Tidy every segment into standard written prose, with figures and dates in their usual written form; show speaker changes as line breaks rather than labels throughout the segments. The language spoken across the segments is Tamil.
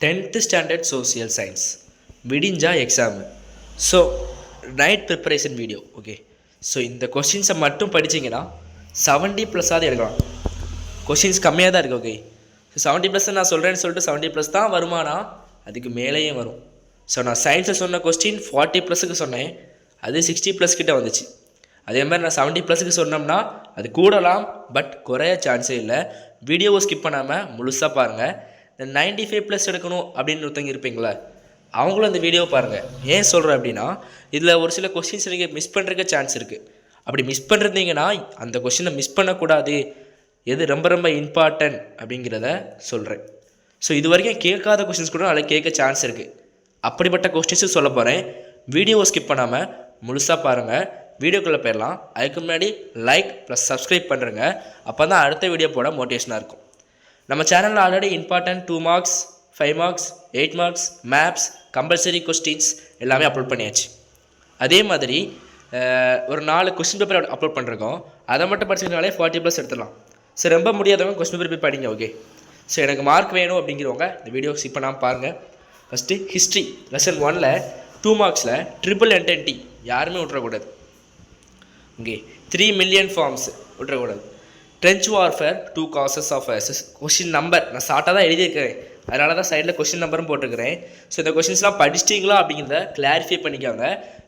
10th standard social science விடிஞ்சா exam. So night preparation video. Okay, so இந்த கொஷின்ஸை மட்டும் படிச்சிங்கன்னா 70+ எடுக்கலாம். கொஷின்ஸ் கம்மியாக தான் இருக்குது. ஓகே, ஸோ 70+ நான் சொல்கிறேன்னு சொல்லிட்டு 70+ தான் வருமானா அதுக்கு மேலேயும் வரும். ஸோ நான் சயின்ஸில் சொன்ன கொஸ்டின் 40+க்கு சொன்னேன், அது 60+ கிட்ட வந்துச்சு. அதே மாதிரி நான் 70+க்கு சொன்னோம்னா அது கூடலாம், பட் குறைய சான்ஸே இல்லை. வீடியோவை ஸ்கிப் பண்ணாமல் முழுசாக பாருங்கள். இந்த 95+ எடுக்கணும் அப்படின்னு ஒருத்தங்க இருப்பீங்களா, அவங்களும் அந்த வீடியோவை பாருங்கள். ஏன் சொல்கிறேன் அப்படின்னா, இதில் ஒரு சில கொஸ்டின்ஸ் நீங்கள் மிஸ் பண்ணுறதுக்கு சான்ஸ் இருக்குது. அப்படி மிஸ் பண்ணுறீங்கன்னா அந்த கொஸ்டினை மிஸ் பண்ணக்கூடாது, எது ரொம்ப ரொம்ப இம்பார்ட்டன்ட் அப்படிங்கிறத சொல்கிறேன். ஸோ இது வரைக்கும் கேட்காத கொஸ்டின்ஸ் கூட அதில் கேட்க சான்ஸ் இருக்குது. அப்படிப்பட்ட கொஸ்டின்ஸும் சொல்ல போகிறேன். வீடியோவை ஸ்கிப் பண்ணாமல் முழுசாக பாருங்கள். வீடியோக்குள்ளே போயிடலாம். அதுக்கு முன்னாடி லைக் ப்ளஸ் சப்ஸ்கிரைப் பண்ணுறேங்க. அப்போ தான் அடுத்த வீடியோ போட மோட்டிவேஷனாக இருக்கும். நம்ம சேனலில் already important 2 marks 5 marks 8 marks maps compulsory questions எல்லாமே அப்லோட் பண்ணியாச்சு. அதே மாதிரி ஒரு 4 கொஸ்டின் பேப்பர் அப்லோட் பண்ணிருக்கோம். அதை மட்டும் படிச்சுக்கிட்டாலே 40+ எடுத்துடலாம். ஸோ ரொம்ப முடியாதவங்க கொஸ்டின் பேப்பர் படிங்க. ஓகே, ஸோ எனக்கு மார்க் வேணும் அப்படிங்கிறவங்க இந்த வீடியோ ஸ்கிப் பண்ணாமல் பாருங்கள். ஃபஸ்ட்டு ஹிஸ்ட்ரி லெசன் 1ல் 2 மார்க்ஸில் ட்ரிபிள் என்டென்டி யாருமே விட்டுறக்கூடாது. ஓகே, 3 மில்லியன் ஃபார்ம்ஸ் விட்டுறக்கூடாது. Trench warfare 2 causes of question number நான் ஷார்ட்டாக தான் எழுதியிருக்கிறேன், அதனால தான் சைடில் கொஷின் நம்பரும் போட்டிருக்கிறேன். ஸோ இந்த கொஷின்ஸ்லாம் படிச்சிட்டிங்களா அப்படிங்கிறத கிளாரிஃபை பண்ணிக்காங்க.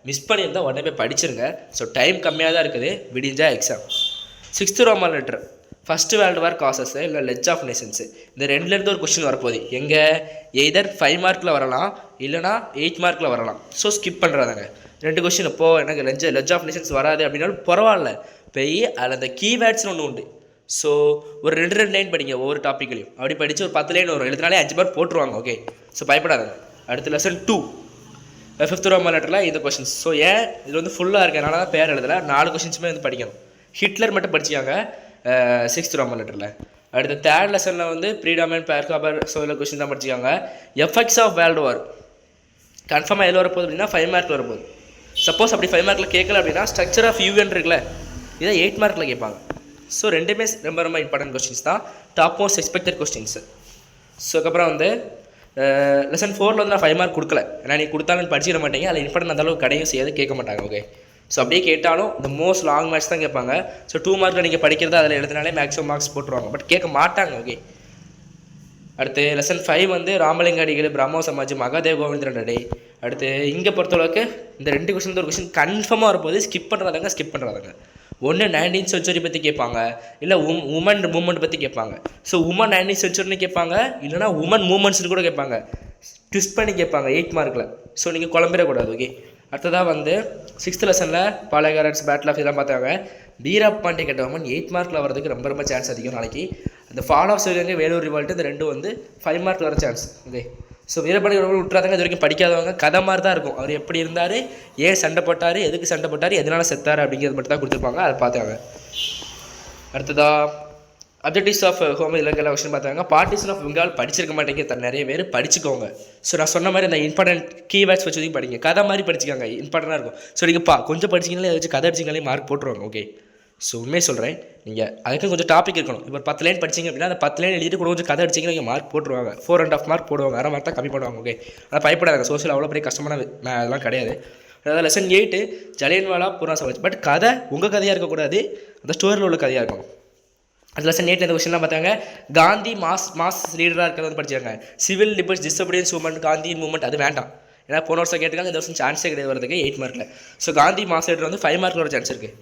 மிஸ் பண்ணியிருந்தால் உடனே போய் படிச்சிருங்க. ஸோ டைம் கம்மியாக தான் இருக்குது, விடிஞ்சா exam. 6th Roman letter first world war causes இல்லை லெட்ஜ் ஆஃப் நேஷன்ஸு, இந்த ரெண்டுலேருந்து ஒரு கொஸ்டின் வரப்போகுது. எங்கே எய்தர் 5 மார்க்கில் வரலாம், இல்லைனா 8 மார்க்கில் வரலாம். ஸோ ஸ்கிப் பண்ணுறாங்க 2 கொஸ்டின். இப்போது எனக்கு லெட்ஜ் ஆஃப் நேஷன்ஸ் வராது அப்படின்னாலும் பரவாயில்ல, போய் அதில் அந்த கீவேர்ட்ஸ்னு ஒன்று உண்டு. ஸோ ஒரு 2 லைன் படிங்க ஒவ்வொரு டாப்பிக்லையும். அப்படி படித்து ஒரு 10 லைன் வரும், எழுதினாலே 5 மார்க் போட்டுருவாங்க. ஓகே, ஸோ பயப்படாதுங்க. அடுத்து லெசன் 2 5th ரோமன் லெட்டரில் இந்த கொஷின்ஸ். ஸோ ஏன் இது வந்து ஃபுல்லாக இருக்கிறனால தான் பேர் எழுதலை, 4 கொஷின்ஸுமே வந்து படிக்கணும். ஹிட்லர் மட்டும் படிச்சிக்காங்க 6th ரோமன் லெட்டரில். அடுத்த 3rd லெசனில் வந்து ப்ரீடாமினன்ட் பேர்காபர் சோல கொஷின் தான் படிச்சிக்காங்க. எஃபெக்ட்ஸ் ஆஃப் வேர்ல்டு வார் கன்ஃபார்மாக எதில் வரப்போகுது அப்படின்னா 5 மார்க்கில் வரப்போகுது. சப்போஸ் அப்படி 5 மார்க்கில் கேட்கல அப்படின்னா ஸ்ட்ரக்சர் ஆஃப் யூஎன் இருக்குல்ல, இதை 8 மார்க்கில் கேட்பாங்க. ஸோ ரெண்டுமே ரொம்ப ரொம்ப இம்பார்ட்டன்ட் கொஸ்டின்ஸ் தான், top most expected questions. So அதுக்கப்புறம் வந்து லெசன் 4ல் வந்து நான் 5 மார்க் கொடுக்கல, ஏன்னா நீ கொடுத்தாலும் படிச்சிட மாட்டேங்க, அதில் இம்பார்ட்டன் அந்தளவுக்கு கடையும் செய்யாது, கேட்க மாட்டாங்க. ஓகே, ஸோ அப்படியே கேட்டாலும் இந்த மோஸ்ட் லாங் மேட்ச் தான் கேட்பாங்க. ஸோ 2 மார்க்கில் நீங்கள் படிக்கிறது அதில் எழுதினாலே மேக்ஸிமம் மார்க்ஸ் போட்டுருவாங்க, பட் கேட்க மாட்டாங்க. ஓகே, அடுத்து லெசன் 5 வந்து ராமலிங்க அடிகள் பிரம்மோ சமாஜ் மகாதேவ் கோவிந்தன் ரெட்டி. அடுத்து இங்கே பொறுத்தளவுக்கு இந்த 2 கொஸ்டின் ஒரு கொஸ்டின் கன்ஃபார்மாக வரப்போது, ஸ்கிப் பண்ணுறாங்க. ஒன்று 19th சென்ச்சுரி பற்றி கேட்பாங்க, இல்லை உமன் மூமெண்ட் பற்றி கேட்பாங்க. ஸோ உமன் 19th சென்ச்சுரின்னு கேட்பாங்க, இல்லைனா உமன் மூமெண்ட்ஸ்னு கூட கேட்பாங்க, ட்விஸ்ட் பண்ணி கேட்பாங்க 8 மார்க்கில். ஸோ நீங்கள் குழம்பிடக்கூடாது. ஓகே, அடுத்ததாக வந்து 6th லெசனில் பாலகாரட்ஸ் பேட்டில் ஆஃப் இதெல்லாம் பார்த்தாங்க. வீரபாண்டி கட்டபொம்மன் 8 மார்க்கில் வரதுக்கு ரொம்ப ரொம்ப சான்ஸ் அதிகம். நாளைக்கு அந்த ஃபால் ஆஃப் சிவகங்கை வேலூர் ரிவால்ட்டு இந்த 2 வந்து 5 மார்க்கில் வர chance. Okay, so Veerapandi Kattabomman விட்டுறாங்க, இது வரைக்கும் படிக்காதவங்க கதை மாதிரி தான் இருக்கும். அவர் எப்படி இருந்தார், ஏன் சண்டை போட்டார், எதுக்கு சண்டை போட்டார், எதனால் செத்தார் அப்படிங்கிறது மட்டும் தான் கொடுத்துருப்பாங்க, அதை பார்த்தாங்க. அடுத்ததாக objectives of home Ilangai question பார்த்தாங்க. பார்ட்டிஷன் ஆஃப் பெங்கால் படிச்சிருக்க மாட்டேங்க, நிறைய பேர் படிச்சுக்கோங்க. ஸோ நான் சொன்ன மாதிரி இந்த இம்பார்ட்டன்ட் கீவேர்ட்ஸ் வச்சு படிங்க, கதை மாதிரி படிச்சுக்காங்க, இம்பார்ட்டண்டாக இருக்கும். ஸோ நீங்கள் கொஞ்சம் படிச்சிங்களே வச்சு கதை அடிச்சிங்களே மார்க் போட்டுருவாங்க. ஓகே, ஸோ உண்மையை சொல்கிறேன், நீங்கள் அதுக்கு கொஞ்சம் டாபிக் இருக்கணும். இப்போ 10 லைன் படிச்சிங்க அப்படின்னா அந்த 10 லைன் எழுதிட்டு கூட கொஞ்சம் கதை அடிச்சிங்கன்னா நீங்கள் மார்க் போட்டுருவாங்க. 4.5 மார்க் போடுவாங்க, அரை மார்க் தான் கம்மி பண்ணுவாங்க. ஓகே, ஆனால் பயப்படாது, சோஷியல் அவ்வளோ பெரிய கஷ்டமான அதெல்லாம் கிடையாது. அதாவது லெசன் 8 ஜலியன்வாலா பூர்ணா சமாஜ், பட் கதை உங்கள் கதையாக இருக்கக்கூடாது, அந்த ஸ்டோரியில் உள்ள கதையாக இருக்கணும். அது லெசன் 8 இந்த கொஸ்டின்லாம் பார்த்தாங்க. காந்தி மாஸ் லீடராக இருக்கிறத வந்து படிச்சாங்க. சிவில் லிபர்ஸ் டிசபிடியன்ஸ் மூமெண்ட் காந்தி மூமெண்ட் அது வேண்டாம், ஏன்னா போன வருஷம் கேட்டுக்காங்க, இந்த வருஷம் சான்ஸே கிடையாது வரதுக்கு 8 மார்க்கில். ஸோ காந்தி மாஸ் லீடர் வந்து 5 மார்க்கில் வர சான்ஸ் இருக்குது.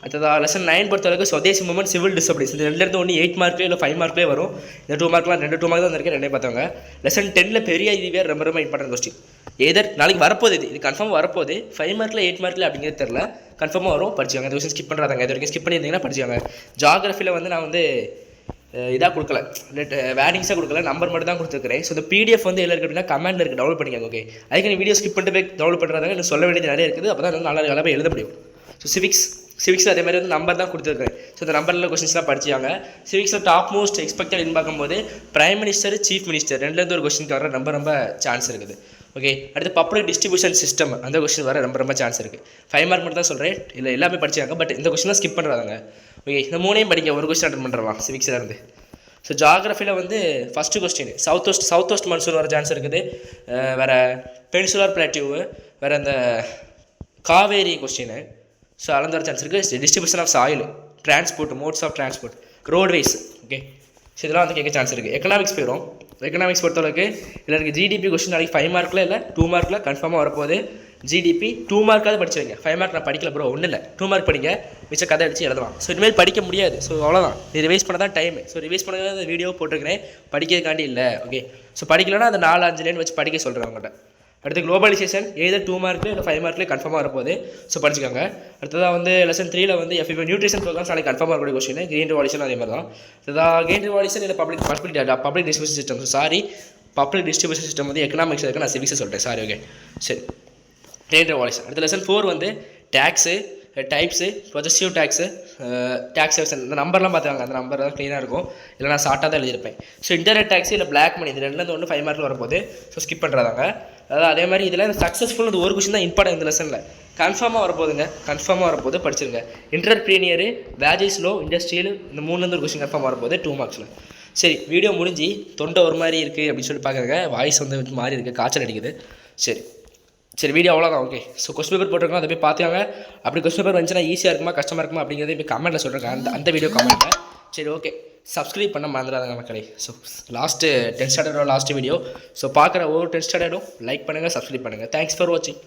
அடுத்ததாக லெசன் 9 பொறுத்தளவுக்கு சுதேசி மூமெண்ட் சிவில் டிசபிலிட்டிஸ், இந்த 2லேருந்து ஒன்று 8 மார்க்லேயே இல்லை 5 மார்க்லேயே வரும். இந்த 2 மார்க்லாம் 2 மார்க் தான் வந்திருக்கு, 2 பார்த்தாங்க. லெசன் 10ல் பெரிய இதுவே ரொம்ப ரொம்ப இம்பார்ட்டன்ட் கொஸ்டின். ஏதர் நாளைக்கு வரப்போகுது, இது கன்ஃபார்ம் வரப்போகுது. 5 மார்க்கில் 8 மார்க்கில் அப்படிங்கிறது தெரில, கன்ஃபார்மாக வரும், படிச்சுக்காங்க. இந்த கொஸ்டின் ஸ்கிப் பண்ணுறாங்க, இது வரைக்கும் ஸ்கிப் பண்ணியிருந்தீங்கன்னா படிச்சுக்காங்க. ஜாகிரஃபியில் வந்து நான் வந்து இதாக கொடுக்கல, வேர்டிங்ஸாக கொடுக்கல, நம்பர் மட்டும் தான் கொடுத்துருக்கிறேன். ஸோ இந்த PDF வந்து எல்லாம் இருக்குது அப்படின்னா கமெண்டில் இருக்குது, டவுன்லோட் பண்ணிக்காங்க. ஓகே, அதுக்கு நீ வீடியோ ஸ்கிப் பண்ணிட்டு போய் டவுன்லோட் பண்ணுறாங்க, இன்னும் சொல்ல வேண்டியது நிறைய இருக்குது, அப்போ தான் நல்லா போய் எழுத முடியும். ஸோ சிவிக்ஸில் அதே மாதிரி வந்து நம்பர் தான் கொடுத்துருக்கேன். ஸோ இந்த நம்பரில் கொஸ்டின்ஸ்லாம் படிச்சாங்க. சிவிக்ஸில் டாப் மோஸ்ட் எக்ஸ்பெக்டட்னு பார்க்கும்போது பிரைம் மினிஸ்டர் சீஃப் மினிஸ்டர் 2லேருந்து ஒரு கொஸ்டின் வர ரொம்ப சான்ஸ் இருக்குது. ஓகே, அடுத்து பப்ளிக் டிஸ்ட்ரிபியூஷன் சிஸ்டம் அந்த கொஸ்டின் வர ரொம்ப சான்ஸ் இருக்குது. 5 மார்க் மட்டும் தான் சொல்கிறேன், இல்லை எல்லாமே படிச்சாங்க, பட் இந்த கொஸ்டின்லாம் ஸ்கிப் பண்ணுறாங்க. ஓகே, இந்த 3ஐயும் படிக்க ஒரு கொஸ்டின் அட்டன் பண்ணுறலாம் சிவிக்ஸில் இருந்து. ஸோ ஜாகிரஃபியில் வந்து first question south west monsoon வர சான்ஸ் இருக்குது. வேறு பெனிசுலர் பிளாட்டியூவு, வேறு அந்த காவேரி கொஸ்டின். ஸோ அளந்து வர சான்ஸ் இருக்குது. Distribution of soil, transport, modes of transport, roadways. Okay, so இதெல்லாம் வந்து கேட்க சான்ஸ் இருக்குது. எக்கனாமிக்ஸ் போயிடும். எக்கனாமிக்ஸ் பொறுத்தளவுக்கு இதில் இருக்குது ஜிடிபி கொஸ்டின் நாளைக்கு 5 மார்க்கில் இல்லை 2 மார்க்கில் கன்ஃபார்மாக வரப்போகுது. ஜிடிபி 2 மார்க்காவது படிச்சு வைங்க. 5 மார்க் நான் படிக்கல ப்ரோ, ஒன்றும் இல்லை, 2 மார்க் படிங்க, மிச்ச கதை அடிச்சு எழுதலாம். ஸோ இனிமேல் படிக்க முடியாது. ஸோ அவ்வளோதான், இது ரிவைஸ் பண்ண தான் டைம். ஸோ ரிவைஸ் பண்ண அந்த வீடியோ போட்டிருக்கிறேன், படிக்கிறதுக்காண்டி இல்லை. ஓகே, ஸோ படிக்கலன்னா அந்த 4-5 லைன் வச்சு படிக்க சொல்கிறேன் அவங்கள்ட்ட. அடுத்து குளோபலைசேஷன் எய்தர் 2 மார்க்கில் இல்லை 5 மார்க்கில் கன்ஃபார்மாக வரப்போகுது. ஸோ படிச்சுக்காங்க. அடுத்ததாக வந்து லெசன் 3ல் வந்து FFA நியூட்ரிஷன் ப்ரோக்ராம்ஸ் நாளைக்கு கன்ஃபார்மாக இருக்கக்கூடிய கொஸ்டின். கிரீன் ரிவால்யூஷன் அதே மாதிரி தான். அடுத்ததாக கிரீன் ரிவால்யூஷன் இல்லை public distribution system. Sorry, public distribution system வந்து எக்கனாமிக்ஸ் இருக்குது, நான் சிவிக்ஸை சொல்கிறேன். சாரி. ஓகே, சரி. Green revolution. அடுத்த லெசன் 4 வந்து tax, types, projective tax, taxation. இந்த நம்பர்லாம் பார்த்துக்காங்க, அந்த நம்பர் தான் க்ளீனாக இருக்கும், இல்லை நான் ஷார்ட்டாக தான் எழுதியிருப்பேன். ஸோ இன்டர்நெட் டேக்ஸு இல்லை பிளாக் மணி, இது ரெண்டுலேருந்து ஒன்று 5 மார்க்கில் வரப்போகுது. ஸோ ஸ்கிப் பண்ணுறாங்க. அதாவது அதே மாதிரி இதில் இந்த சக்ஸஸ்ஃபுல் ஒரு கொஸ்டின் தான் இம்பார்ட்டன்ட் இந்த லெசனில். கன்ஃபார்மாக வரப்போகுதுங்க, கன்ஃபார்மாக வரப்போகுது, படிச்சிருங்க. என்டர்பிரீனியரு, வேஜஸ் லோ, இண்டஸ்ட்ரியல், இந்த 3லேருந்து ஒரு கொஸ்டின் கன்ஃபார்ம் வரப்போகுது 2 மார்க்ஸில். சரி, வீடியோ முடிஞ்சு தொண்டை ஒரு மாதிரி இருக்குது அப்படின்னு சொல்லி பார்க்குறேங்க. வாய்ஸ் வந்து மாறி இருக்குது, காய்ச்சல் அடிக்குது. சரி வீடியோ அவ்வளோதான். ஓகே, ஸோ கொஸ்டின் பேப்பர் போட்டிருக்கோம், அதை போய் பார்த்துக்காங்க. அப்படி கொஸ்டின் பேப்பர் வந்துச்சுன்னா ஈஸியாக இருக்குமா கஷ்டமாக இருக்குமா அப்படிங்கிறத இப்போ கமெண்ட்டில் சொல்கிறேன், அந்த வீடியோ கமெண்ட்டில். சரி, ஓகே, சப்ஸ்கிரைப் பண்ண மறந்துடாதாங்க மக்களே. ஸோ லாஸ்ட்டு 10 ஸ்டாண்டர்டோட லாஸ்ட்டு வீடியோ. ஸோ பார்க்குற ஒவ்வொரு 10 ஸ்டாண்டர்டும் லைக் பண்ணுங்கள், சப்ஸ்கிரைப் பண்ணுங்கள். தேங்க்ஸ் ஃபார் வாட்சிங்.